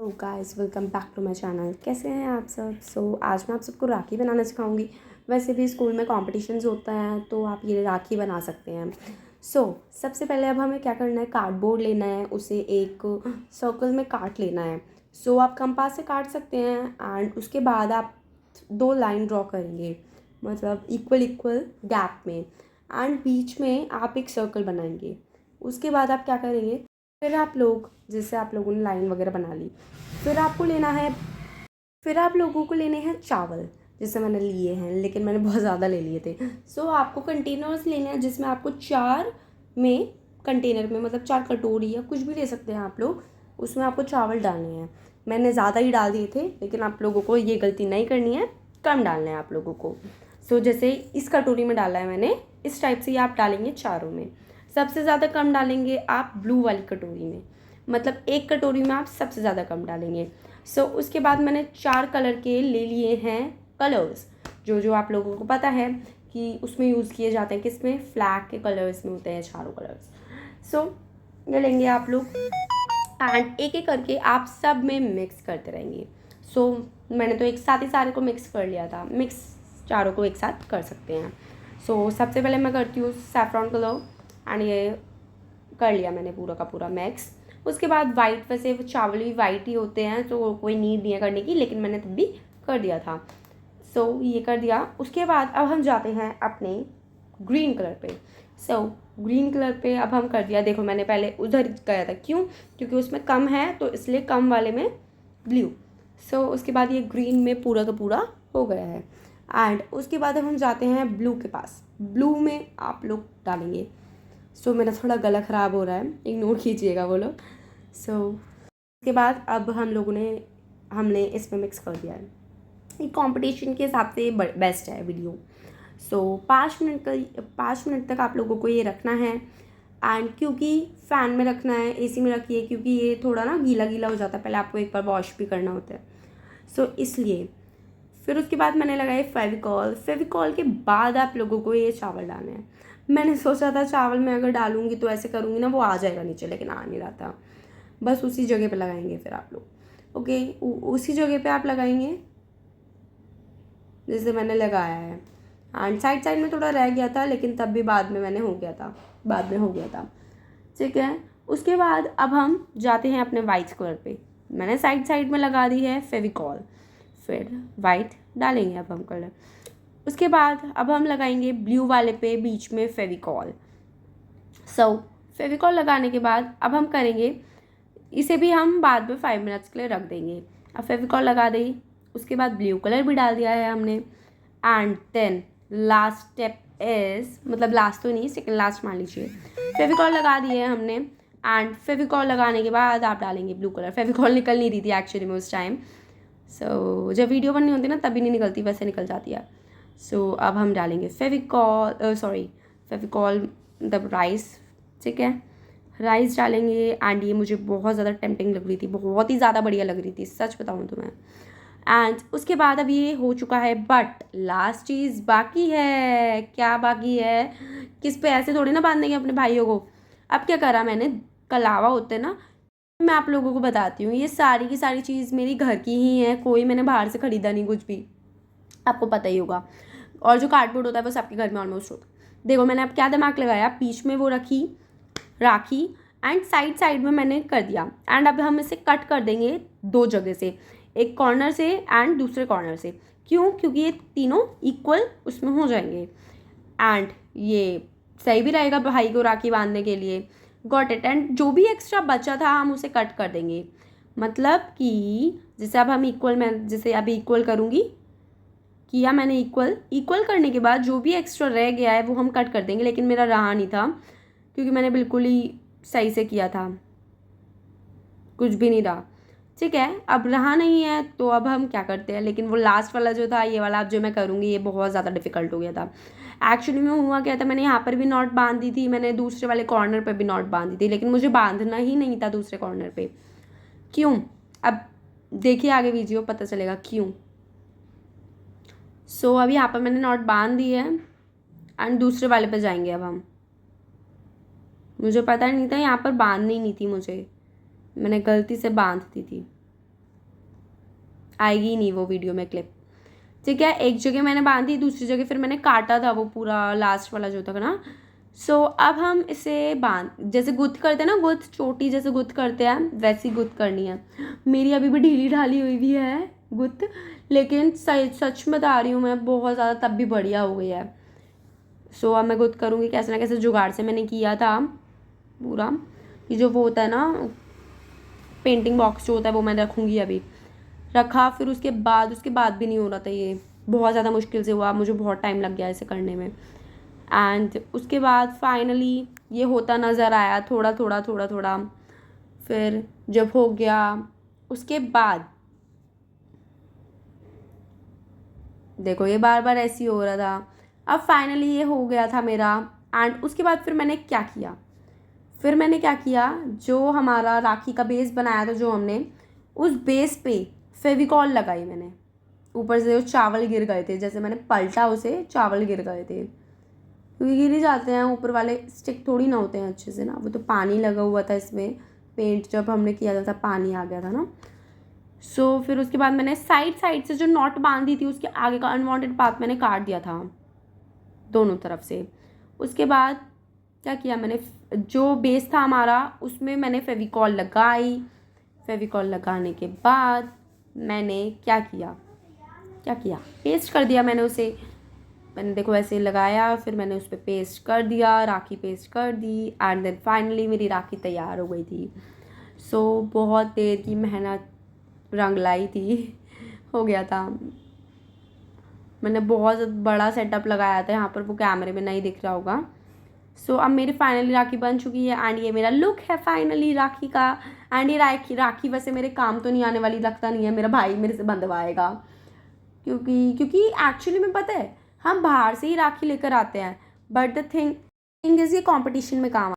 Guys welcome back to my channel. कैसे हैं आप सब। आज मैं आप सबको राखी बनाना सिखाऊंगी। वैसे भी स्कूल में कॉम्पिटिशन्स होता है तो आप ये राखी बना सकते हैं। सबसे पहले अब हमें क्या करना है, कार्डबोर्ड लेना है, उसे एक सर्कल में काट लेना है। आप कंपास से काट सकते हैं एंड उसके बाद आप 2 लाइन ड्रॉ करेंगे, मतलब इक्वल इक्वल गैप में, एंड बीच में आप एक सर्कल बनाएंगे। उसके बाद आप क्या करेंगे, फिर आप लोग जैसे आप लोगों ने लाइन वगैरह बना ली, फिर आपको लेना है, फिर आप लोगों को लेने हैं चावल, जैसे मैंने लिए हैं लेकिन मैंने बहुत ज़्यादा ले लिए थे। आपको कंटेनर्स लेने हैं जिसमें आपको 4 में कंटेनर में, मतलब 4 कटोरी या कुछ भी ले सकते हैं आप लोग, उसमें आपको चावल डालने हैं। मैंने ज़्यादा ही डाल दिए थे लेकिन आप लोगों को ये गलती नहीं करनी है, कम डालने हैं आप लोगों को। जैसे इस कटोरी में डाला है मैंने, इस टाइप से ये आप डालेंगे चारों में। सबसे ज़्यादा कम डालेंगे आप ब्लू वाली कटोरी में, मतलब एक कटोरी में आप सबसे ज़्यादा कम डालेंगे। उसके बाद मैंने 4 कलर के ले लिए हैं कलर्स, जो जो आप लोगों को पता है कि उसमें यूज़ किए जाते हैं, किसमें, फ्लैग के कलर्स में होते हैं चारों कलर्स। ये लेंगे आप लोग एंड एक एक करके आप सब में मिक्स करते रहेंगे। मैंने तो एक साथ ही सारे को मिक्स कर लिया था, मिक्स चारों को एक साथ कर सकते हैं। सबसे पहले मैं करती हूँ सैफरॉन कलर एंड ये कर लिया मैंने पूरा का पूरा मिक्स। उसके बाद वाइट, वैसे चावल भी वाइट ही होते हैं तो कोई नीड नहीं है करने की, लेकिन मैंने तब भी कर दिया था। ये कर दिया। उसके बाद अब हम जाते हैं अपने ग्रीन कलर पे। ग्रीन कलर पे अब हम कर दिया, देखो मैंने पहले उधर गया था, क्यों, क्योंकि उसमें कम है तो इसलिए कम वाले में ब्लू। उसके बाद ये ग्रीन में पूरा का पूरा हो गया है एंड उसके बाद अब हम जाते हैं ब्लू के पास। ब्लू में आप लोग डालेंगे, मेरा थोड़ा गला ख़राब हो रहा है, इग्नोर कीजिएगा वो लोग। उसके बाद अब हमने इसमें मिक्स कर दिया है। ये कंपटीशन के हिसाब से बेस्ट है वीडियो। 5 मिनट तक आप लोगों को ये रखना है एंड क्योंकि फ़ैन में रखना है, एसी में रखिए क्योंकि ये थोड़ा ना गीला गीला हो जाता है, पहले आपको एक बार वॉश भी करना होता है। इसलिए फिर उसके बाद मैंने लगाए फेविकॉल के बाद आप लोगों को ये चावल डालने हैं। मैंने सोचा था चावल में अगर डालूंगी तो ऐसे करूँगी ना वो आ जाएगा नीचे, लेकिन आ नहीं रहा था। बस उसी जगह पे लगाएंगे फिर आप लोग, ओके, उसी जगह पे आप लगाएंगे जैसे मैंने लगाया है। एंड साइड में थोड़ा रह गया था लेकिन तब भी बाद में हो गया था, ठीक है। उसके बाद अब हम जाते हैं अपने वाइट कलर पे। मैंने साइड में लगा दी है फेविकॉल, फिर वाइट डालेंगे अब हम कलर। उसके बाद अब हम लगाएंगे ब्लू वाले पे बीच में फेविकॉल। फेविकॉल लगाने के बाद अब हम करेंगे, इसे भी हम बाद में 5 मिनट्स के लिए रख देंगे। अब फेविकॉल लगा दी, उसके बाद ब्लू कलर भी डाल दिया है हमने and then last step is, मतलब लास्ट तो नहीं, सेकंड लास्ट मान लीजिए, फेविकॉल लगा दिए है हमने एंड फेविकॉल लगाने के बाद आप डालेंगे ब्लू कलर। फेविकॉल निकल नहीं रही थी एक्चुअली में उस टाइम, जब वीडियो बननी होती ना तभी नहीं निकलती, वैसे निकल जाती है। अब हम डालेंगे फेविकॉल मतलब राइस, ठीक है, राइस डालेंगे एंड ये मुझे बहुत ज़्यादा टेम्पटिंग लग रही थी, बहुत ही ज़्यादा बढ़िया लग रही थी, सच बताऊँ तो मैं। एंड उसके बाद अब ये हो चुका है, बट लास्ट चीज़ बाकी है। क्या बाकी है, किस पे, ऐसे थोड़ी ना बांधेंगे अपने भाइयों को। अब क्या करा मैंने, कलावा होते ना, मैं आप लोगों को बताती हूँ, ये सारी की सारी चीज़ मेरी घर की ही है, कोई मैंने बाहर से ख़रीदा नहीं कुछ भी, आपको पता ही होगा। और जो कार्डबोर्ड होता है वो सबके घर में ऑलमोस्ट होता है। देखो मैंने अब क्या दिमाग लगाया, बीच में वो रखी राखी एंड साइड में मैंने कर दिया एंड अब हम इसे कट कर देंगे 2 जगह से, एक कॉर्नर से एंड दूसरे कॉर्नर से। क्यों, क्योंकि ये तीनों इक्वल उसमें हो जाएंगे एंड ये सही भी रहेगा भाई को राखी बांधने के लिए। Got it. एंड जो भी एक्स्ट्रा बचा था हम उसे कट कर देंगे, मतलब कि जैसे अब हम मैं जैसे अभी इक्वल करूँगी, किया मैंने इक्वल करने के बाद जो भी एक्स्ट्रा रह गया है वो हम कट कर देंगे, लेकिन मेरा रहा नहीं था क्योंकि मैंने बिल्कुल ही सही से किया था, कुछ भी नहीं रहा, ठीक है। अब रहा नहीं है तो अब हम क्या करते हैं, लेकिन वो लास्ट वाला जो था, ये वाला अब जो मैं करूँगी, ये बहुत ज़्यादा डिफिकल्ट हो गया था एक्चुअली में। हुआ क्या था, मैंने यहाँ पर भी नॉट बांध दी थी, मैंने दूसरे वाले कॉर्नर पर भी नॉट बांध दी थी, लेकिन मुझे बांधना ही नहीं था दूसरे कॉर्नर पर। क्यों, अब देखिए आगे वीडियो पता चलेगा क्यों। अब यहाँ पर मैंने नॉट बांध दी है एंड दूसरे वाले पे जाएंगे अब हम। मुझे पता नहीं था यहाँ पर बांधनी नहीं थी मुझे, मैंने गलती से बांध दी थी, आएगी ही नहीं वो वीडियो में क्लिप, ठीक है। एक जगह मैंने बांधी, दूसरी जगह फिर मैंने काटा था वो पूरा लास्ट वाला जो था ना। सो अब हम इसे जैसे गुत्थ करते हैं ना, गुत्थ चोटी जैसे गुत्थ करते हैं वैसी गुत्थ करनी है। मेरी अभी भी ढीली ढाली हुई भी है गुत्थ, लेकिन सच बता रही हूँ मैं, बहुत ज़्यादा तब भी बढ़िया हो गई है। सो अब मैं गुत्थ करूँगी कैसे ना कैसे, जुगाड़ से मैंने किया था पूरा। ये जो वो होता है ना पेंटिंग बॉक्स जो होता है वो मैं रखूँगी, अभी रखा। फिर उसके बाद भी नहीं हो रहा था, ये बहुत ज़्यादा मुश्किल से हुआ, मुझे बहुत टाइम लग गया इसे करने में। एंड उसके बाद फाइनली ये होता नज़र आया थोड़ा थोड़ा थोड़ा थोड़ा। फिर जब हो गया उसके बाद देखो ये बार बार ऐसे ही हो रहा था। अब फाइनली ये हो गया था मेरा। एंड उसके बाद फिर मैंने क्या किया, जो हमारा राखी का बेस बनाया था जो हमने, उस बेस पे फेविकॉल लगाई मैंने। ऊपर से जो चावल गिर गए थे, जैसे मैंने पलटा उसे, चावल गिर गए थे, क्योंकि गिर ही जाते हैं, ऊपर वाले स्टिक थोड़ी ना होते हैं अच्छे से ना। वो तो पानी लगा हुआ था इसमें, पेंट जब हमने किया था पानी आ गया था ना। सो फिर उसके बाद मैंने साइड से जो नॉट बांधी थी उसके आगे का अनवांटेड पार्ट मैंने काट दिया था दोनों तरफ से। उसके बाद क्या किया मैंने, जो बेस था हमारा उसमें मैंने फेविकॉल लगाई। फेविकॉल लगाने के बाद मैंने क्या किया, पेस्ट कर दिया मैंने उसे। मैंने देखो ऐसे लगाया, फिर मैंने उस पर पेस्ट कर दिया, राखी पेस्ट कर दी। एंड देन फाइनली मेरी राखी तैयार हो गई थी। सो बहुत देर की मेहनत, रंग लाई थी, हो गया था। मैंने बहुत बड़ा सेटअप लगाया था यहाँ पर, वो कैमरे में नहीं दिख रहा होगा। सो अब मेरी फाइनली राखी बन चुकी है। एंड ये मेरा लुक है फाइनली राखी का। एंड ये राखी वैसे मेरे काम तो नहीं आने वाली, लगता नहीं है मेरा भाई मेरे से बंधवाएगा, क्योंकि एक्चुअली में पता है हम बाहर से ही राखी लेकर आते हैं, बट द थिंग इज़ ये कंपटीशन में काम